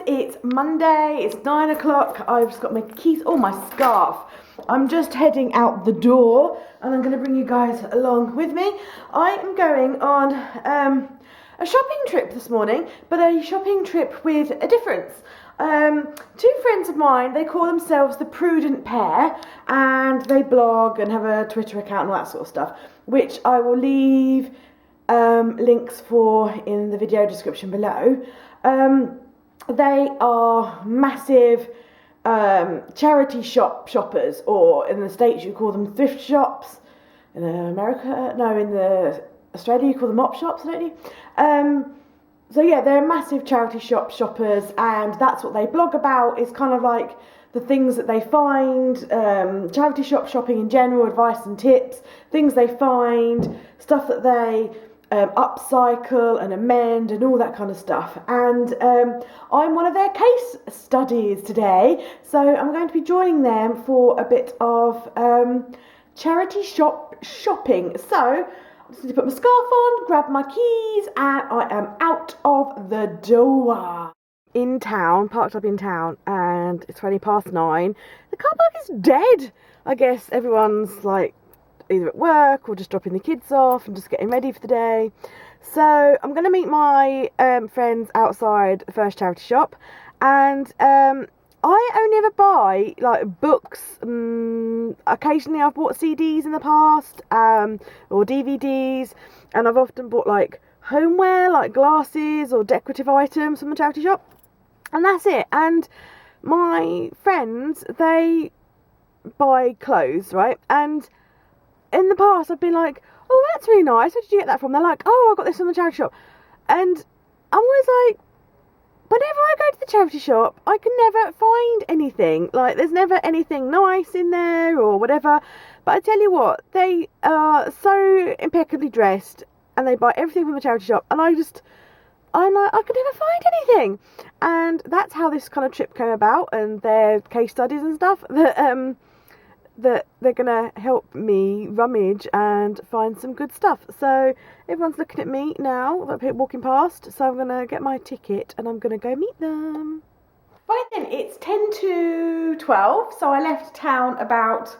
it's Monday, it's 9 o'clock, I've just got my keys, my scarf. I'm just heading out the door and I'm going to bring you guys along with me. I am going on a shopping trip this morning, but a shopping trip with a difference. Two friends of mine, they call themselves the Prudent Pair, and they blog and have a Twitter account and all that sort of stuff, which I will leave links for in the video description below. They are massive charity shoppers, or in the States you call them thrift shops. In America, no, in Australia you call them op shops, don't you? So yeah, they're massive charity shoppers, and that's what they blog about. It's kind of like the things that they find, charity shopping in general, advice and tips, things they find, stuff that they upcycle and amend and all that kind of stuff. And I'm one of their case studies today, so I'm going to be joining them for a bit of charity shopping. So I just need to put my scarf on, grab my keys, and I am out of the door. In town, parked up in town, and it's 9:20. The car park is dead. I guess everyone's like either at work or just dropping the kids off and just getting ready for the day. So I'm going to meet my friends outside the first charity shop, and I only ever buy like books. Occasionally I've bought CDs in the past, or DVDs, and I've often bought like homeware, like glasses or decorative items from the charity shop, and that's it. And my friends, they buy clothes, right? And in the past I've been like, oh, that's really nice, where did you get that from? They're like, oh, I got this from the charity shop. And I'm always like, whenever I go to the charity shop, I can never find anything. Like, there's never anything nice in there or whatever. But I tell you what, they are so impeccably dressed and they buy everything from the charity shop, and I'm like, I could never find anything. And that's how this kind of trip came about, and their case studies and stuff, that they're gonna help me rummage and find some good stuff. So everyone's looking at me now, walking past, so I'm gonna get my ticket and I'm gonna go meet them. Right then, it's 10 to 12, so I left town about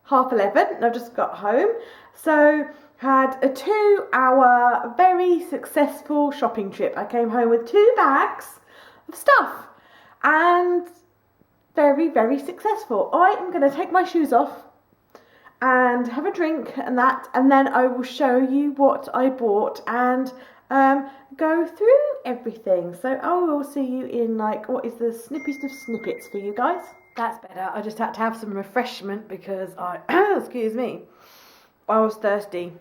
11:30 and I've just got home. So had a 2-hour very successful shopping trip. I came home with 2 bags of stuff, and very, very successful. I am going to take my shoes off and have a drink and that, and then I will show you what I bought and go through everything. So I will see you in, like, what is the snippiest of snippets for you guys. That's better. I just had to have some refreshment because excuse me, I was thirsty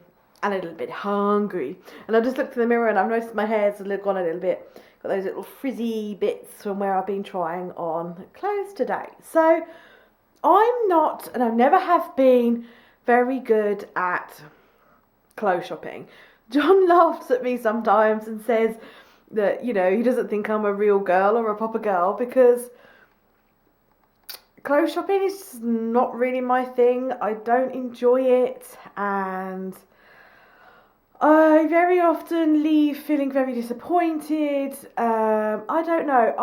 and a little bit hungry. And I just looked in the mirror and I've noticed my hair's gone a little bit. Got those little frizzy bits from where I've been trying on clothes today. So I'm not, and I never have been, very good at clothes shopping. John laughs at me sometimes and says that, you know, he doesn't think I'm a real girl or a proper girl because clothes shopping is just not really my thing. I don't enjoy it, and I very often leave feeling very disappointed. I don't know.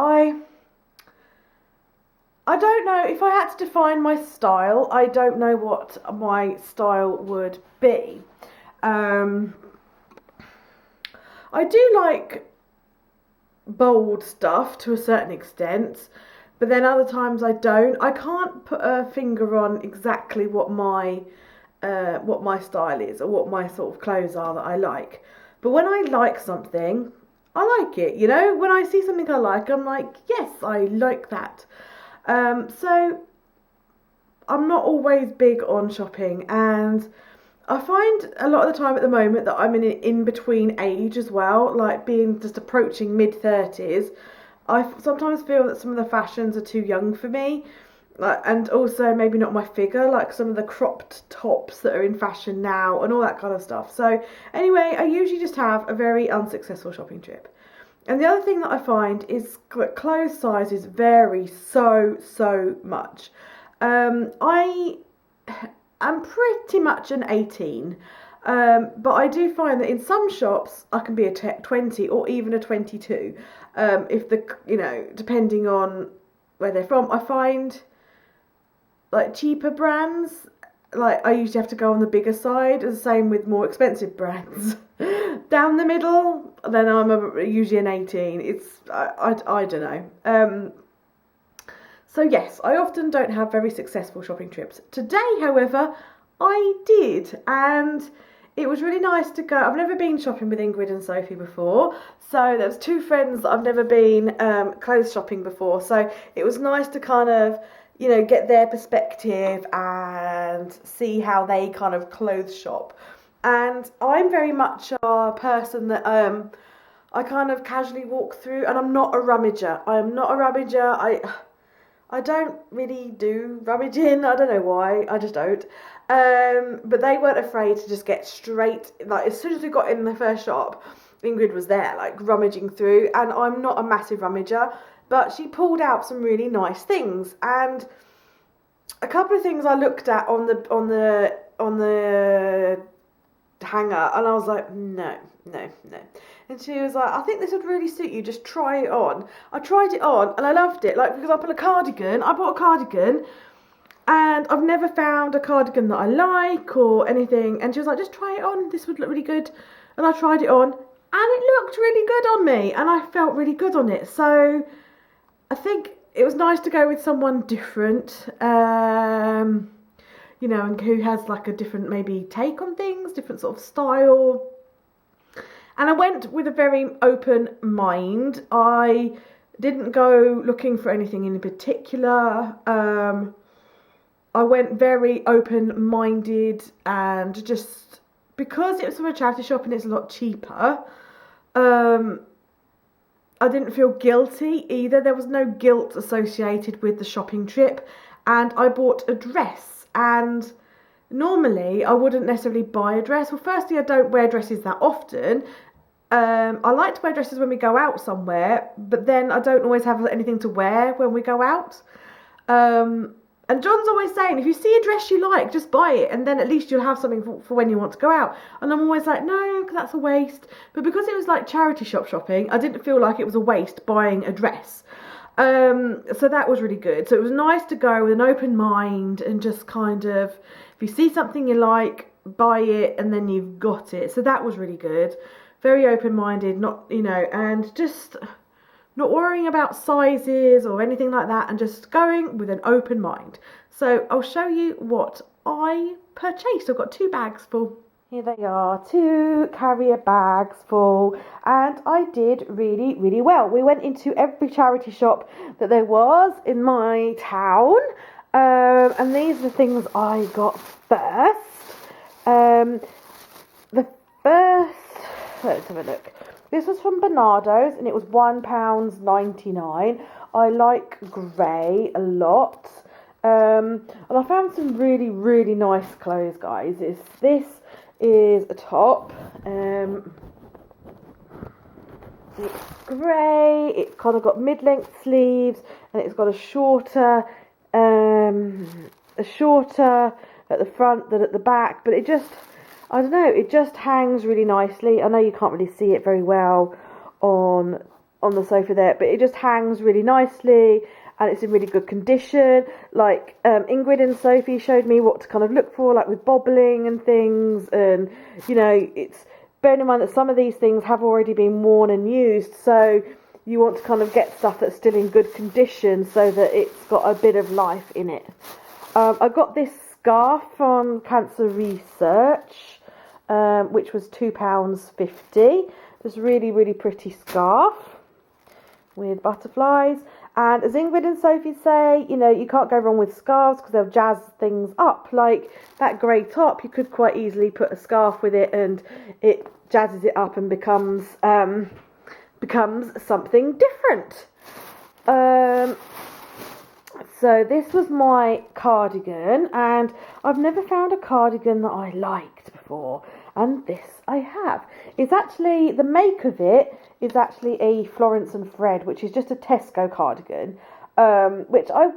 I don't know if I had to define my style. I don't know what my style would be. I do like bold stuff to a certain extent, but then other times I don't. I can't put a finger on exactly what my style is or what my sort of clothes are that I like. But when I like something, I like it, you know. When I see something I like, I'm like, yes, I like that. So I'm not always big on shopping, and I find a lot of the time at the moment that I'm in an in-between age as well, like being just approaching mid-30s. I sometimes feel that some of the fashions are too young for me. And also maybe not my figure, like some of the cropped tops that are in fashion now and all that kind of stuff. So anyway, I usually just have a very unsuccessful shopping trip. And the other thing that I find is that clothes sizes vary so much. I am pretty much an 18. But I do find that in some shops I can be a 20 or even a 22. If the, depending on where they're from. I find like cheaper brands, like I usually have to go on the bigger side, and the same with more expensive brands. Down the middle, then usually an 18. I don't know. So yes, I often don't have very successful shopping trips. Today, however, I did, and it was really nice to go. I've never been shopping with Ingrid and Sophie before, so there was two friends that I've never been clothes shopping before, so it was nice to kind of, get their perspective and see how they kind of clothes shop. And I'm very much a person that I kind of casually walk through, and I'm not a rummager. I am not a rummager. I don't really do rummaging. I don't know why. I just don't. But they weren't afraid to just get straight. Like as soon as we got in the first shop, Ingrid was there, like rummaging through. And I'm not a massive rummager, but she pulled out some really nice things. And a couple of things I looked at on the hanger, and I was like, no. And she was like, I think this would really suit you, just try it on. I tried it on and I loved it. Like, for example, I bought a cardigan, and I've never found a cardigan that I like or anything, and she was like, just try it on, this would look really good. And I tried it on, and it looked really good on me, and I felt really good on it. So I think it was nice to go with someone different, and who has like a different maybe take on things, different sort of style. And I went with a very open mind. I didn't go looking for anything in particular. I went very open-minded, and just because it was from a charity shop and it's a lot cheaper, I didn't feel guilty either. There was no guilt associated with the shopping trip, and I bought a dress. And normally I wouldn't necessarily buy a dress. Well, firstly, I don't wear dresses that often. I like to wear dresses when we go out somewhere, but then I don't always have anything to wear when we go out. And John's always saying, if you see a dress you like, just buy it, and then at least you'll have something for when you want to go out. And I'm always like, no, because that's a waste. But because it was like charity shop shopping, I didn't feel like it was a waste buying a dress. So that was really good. So it was nice to go with an open mind and just kind of, if you see something you like, buy it, and then you've got it. So that was really good. Very open-minded, and just not worrying about sizes or anything like that, and just going with an open mind. So I'll show you what I purchased. I've got 2 bags full. Here they are, 2 carrier bags full, and I did really, really well. We went into every charity shop that there was in my town, and these are the things I got first. The first, let's have a look. This was from Bernardo's, and it was £1.99. I like grey a lot. And I found some really, really nice clothes, guys. This is a top. It's grey. It's kind of got mid-length sleeves, and it's got a shorter at the front than at the back. But it just, I don't know, it just hangs really nicely. I know you can't really see it very well on the sofa there, but it just hangs really nicely, and it's in really good condition. Like Ingrid and Sophie showed me what to kind of look for, like with bobbling and things, and it's, bearing in mind that some of these things have already been worn and used, so you want to kind of get stuff that's still in good condition so that it's got a bit of life in it. I got this scarf from Cancer Research, which was £2.50. This really, really pretty scarf with butterflies. And as Ingrid and Sophie say, you can't go wrong with scarves because they'll jazz things up. Like that grey top, you could quite easily put a scarf with it, and it jazzes it up and becomes something different. So this was my cardigan, and I've never found a cardigan that I liked before, and this I have. It's actually, the make of it is actually a Florence and Fred, which is just a Tesco cardigan, which I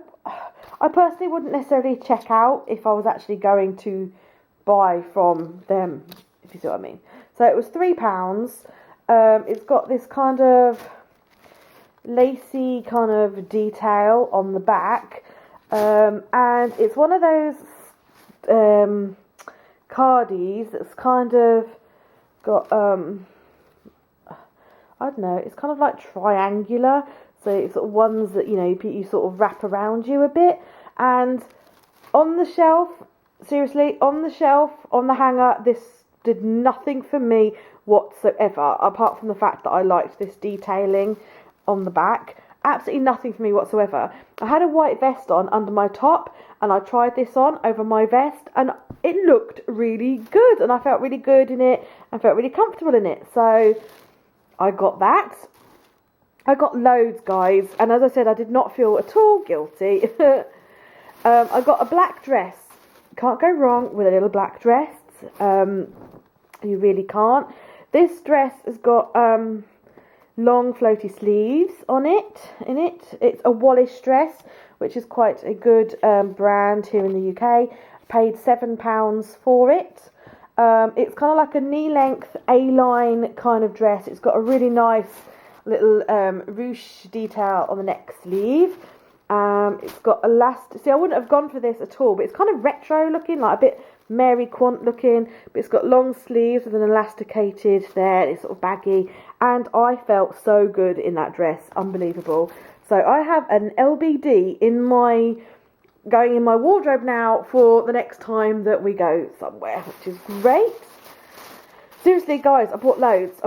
personally wouldn't necessarily check out if I was actually going to buy from them if you see what I mean. So it was £3. It's got this kind of lacy kind of detail on the back, and it's one of those cardies that's kind of got I don't know, it's kind of like triangular, so it's sort of ones that, you know, you sort of wrap around you a bit. And on the shelf, seriously, on the shelf, on the hanger, this did nothing for me whatsoever, apart from the fact that I liked this detailing on the back. Absolutely nothing for me whatsoever. I had a white vest on under my top, and I tried this on over my vest, and it looked really good, and I felt really good in it, and felt really comfortable in it. So I got that. I got loads, guys, and as I said, I did not feel at all guilty. I got a black dress. Can't go wrong with a little black dress. You really can't. This dress has got long floaty sleeves on it. It's a Wallis dress, which is quite a good brand here in the UK. I paid £7 for it. It's kind of like a knee-length A-line kind of dress. It's got a really nice little ruche detail on the neck sleeve. It's got elastic. See, I wouldn't have gone for this at all, but it's kind of retro looking, like a bit Mary Quant looking. But it's got long sleeves with an elasticated there. It's sort of baggy, and I felt so good in that dress. Unbelievable. So I have an LBD going in my wardrobe now for the next time that we go somewhere, which is great. Seriously, guys, I bought loads.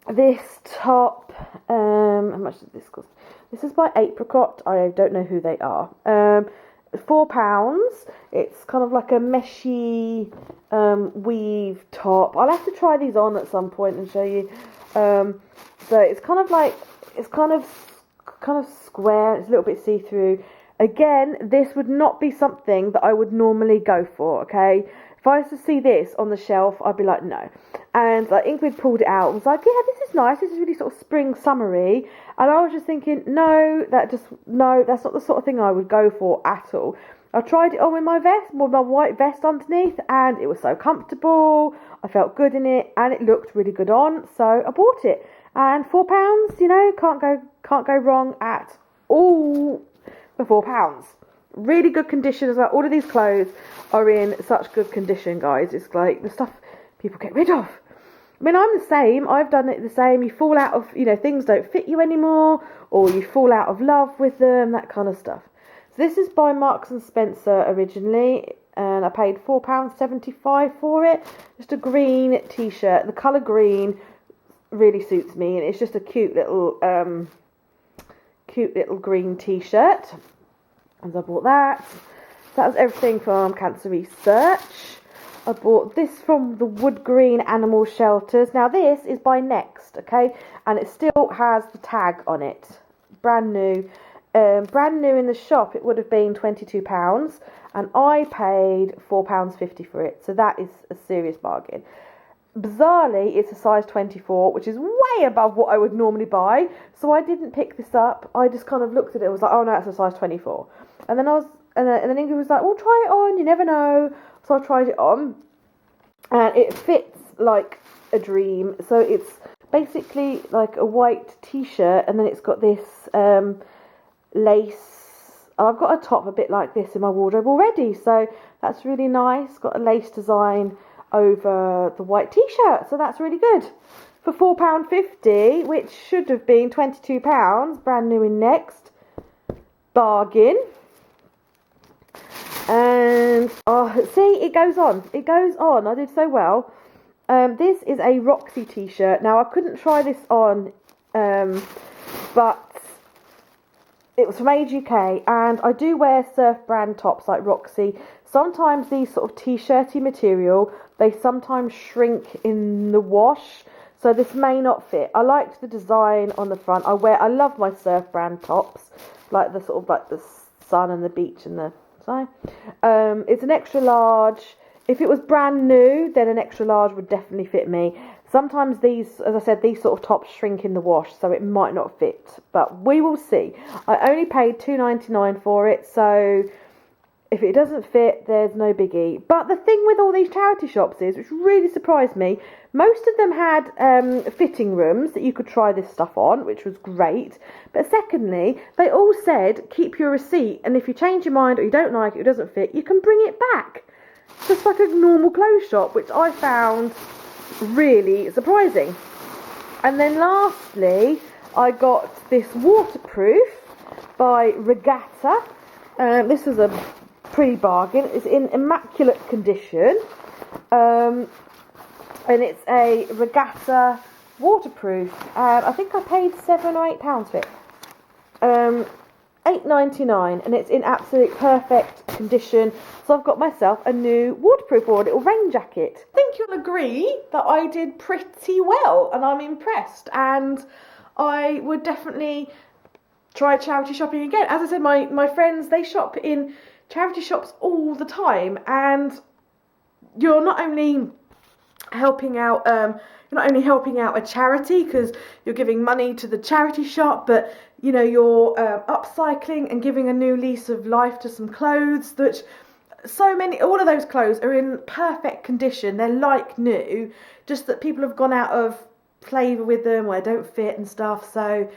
This top, how much did this cost? This is by Apricot. I don't know who they are. £4. It's kind of like a meshy weave top. I'll have to try these on at some point and show you. So it's kind of like, it's kind of square. It's a little bit see-through. Again, this would not be something that I would normally go for, okay? If I was to see this on the shelf, I'd be like, no. And like Ingrid pulled it out and was like, yeah, this is nice. This is really sort of spring summery. And I was just thinking, no, that's not the sort of thing I would go for at all. I tried it on with my vest, with my white vest underneath, and it was so comfortable. I felt good in it, and it looked really good on, so I bought it. And £4, you know, can't go wrong at all for £4. Really good condition as well. All of these clothes are in such good condition, guys. It's like the stuff people get rid of. I mean, I'm the same. I've done it the same. You fall out of, you know, things don't fit you anymore, or you fall out of love with them, that kind of stuff. So this is by Marks and Spencer originally, and I paid £4.75 for it. Just a green t-shirt. The colour green really suits me, and it's just a cute little green t-shirt. And I bought that. So that was everything from Cancer Research. I bought this from the Wood Green Animal Shelters. Now this is by Next, okay, and it still has the tag on it. Brand new in the shop. It would have been £22, and I paid £4.50 for it. So that is a serious bargain. Bizarrely, it's a size 24, which is way above what I would normally buy. So I didn't pick this up. I just kind of looked at it and was like, oh no, it's a size 24. And then and then Ingrid was like, well, try it on, you never know. So I tried it on, and it fits like a dream. So it's basically like a white t-shirt, and then it's got this lace. I've got a top a bit like this in my wardrobe already, so that's really nice. Got a lace design over the white t-shirt, so that's really good. For £4.50, which should have been £22, brand new in Next. Bargain. And see, it goes on. I did so well. This is a Roxy t-shirt. Now I couldn't try this on, but it was from Age UK, and I do wear surf brand tops like Roxy. Sometimes these sort of t-shirty material, they sometimes shrink in the wash, so this may not fit. I liked the design on the front. I love my surf brand tops, like the sort of like the sun and the beach and the sign. It's an extra large. If it was brand new, then an extra large would definitely fit me. Sometimes these, as I said, these sort of tops shrink in the wash, so it might not fit, but we will see. I only paid £2.99 for it, so if it doesn't fit, it, there's no biggie. But the thing with all these charity shops is, which really surprised me, most of them had fitting rooms that you could try this stuff on, which was great. But secondly, they all said, keep your receipt, and if you change your mind or you don't like it, it doesn't fit, you can bring it back. Just like a normal clothes shop, which I found really surprising. And then lastly, I got this waterproof by Regatta. This was a pretty bargain. It's in immaculate condition. And it's a Regatta waterproof. I think I paid £7 or £8 for it. £8.99, and it's in absolute perfect condition. So I've got myself a new waterproof or a little rain jacket. I think you'll agree that I did pretty well, and I'm impressed. And I would definitely try charity shopping again. As I said, my friends, they shop in charity shops all the time, and you're not only helping out a charity because you're giving money to the charity shop, but you know, you're upcycling and giving a new lease of life to some clothes, which all of those clothes are in perfect condition. They're like new, just that people have gone out of flavour with them or they don't fit and stuff. So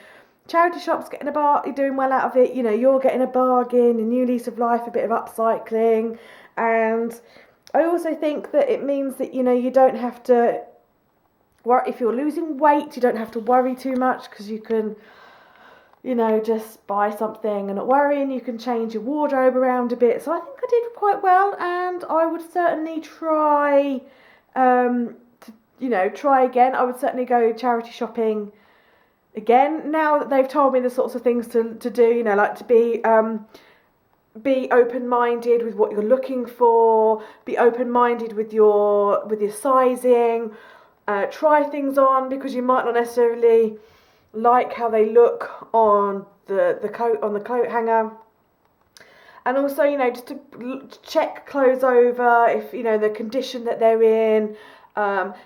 charity shops getting you're doing well out of it. You know, you're getting a bargain, a new lease of life, a bit of upcycling. And I also think that it means that, you know, you don't have to worry. If you're losing weight, you don't have to worry too much, because you can, you know, just buy something and not worry, and you can change your wardrobe around a bit. So I think I did quite well, and I would certainly try try again. I would certainly go charity shopping again, now that they've told me the sorts of things to do, you know, like to be open-minded with what you're looking for, be open-minded with your sizing, try things on, because you might not necessarily like how they look on the coat hanger. And also, you know, just to check clothes over, if, you know, the condition that they're in.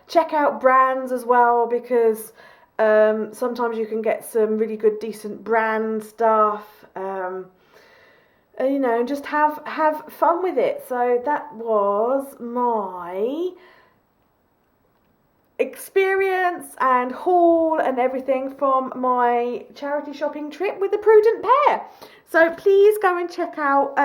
Check out brands as well, because sometimes you can get some really good, decent brand stuff. You know, just have fun with it. So that was my experience and haul and everything from my charity shopping trip with the Prudent Pair. So please go and check out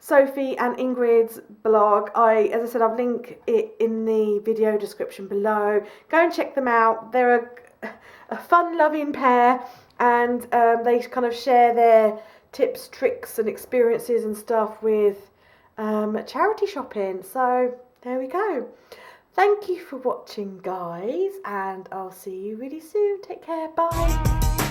Sophie and Ingrid's blog. As I said, I've linked it in the video description below. Go and check them out. They're a fun-loving pair, and they kind of share their tips, tricks and experiences and stuff with charity shopping. So there we go. Thank you for watching, guys, and I'll see you really soon. Take care. Bye.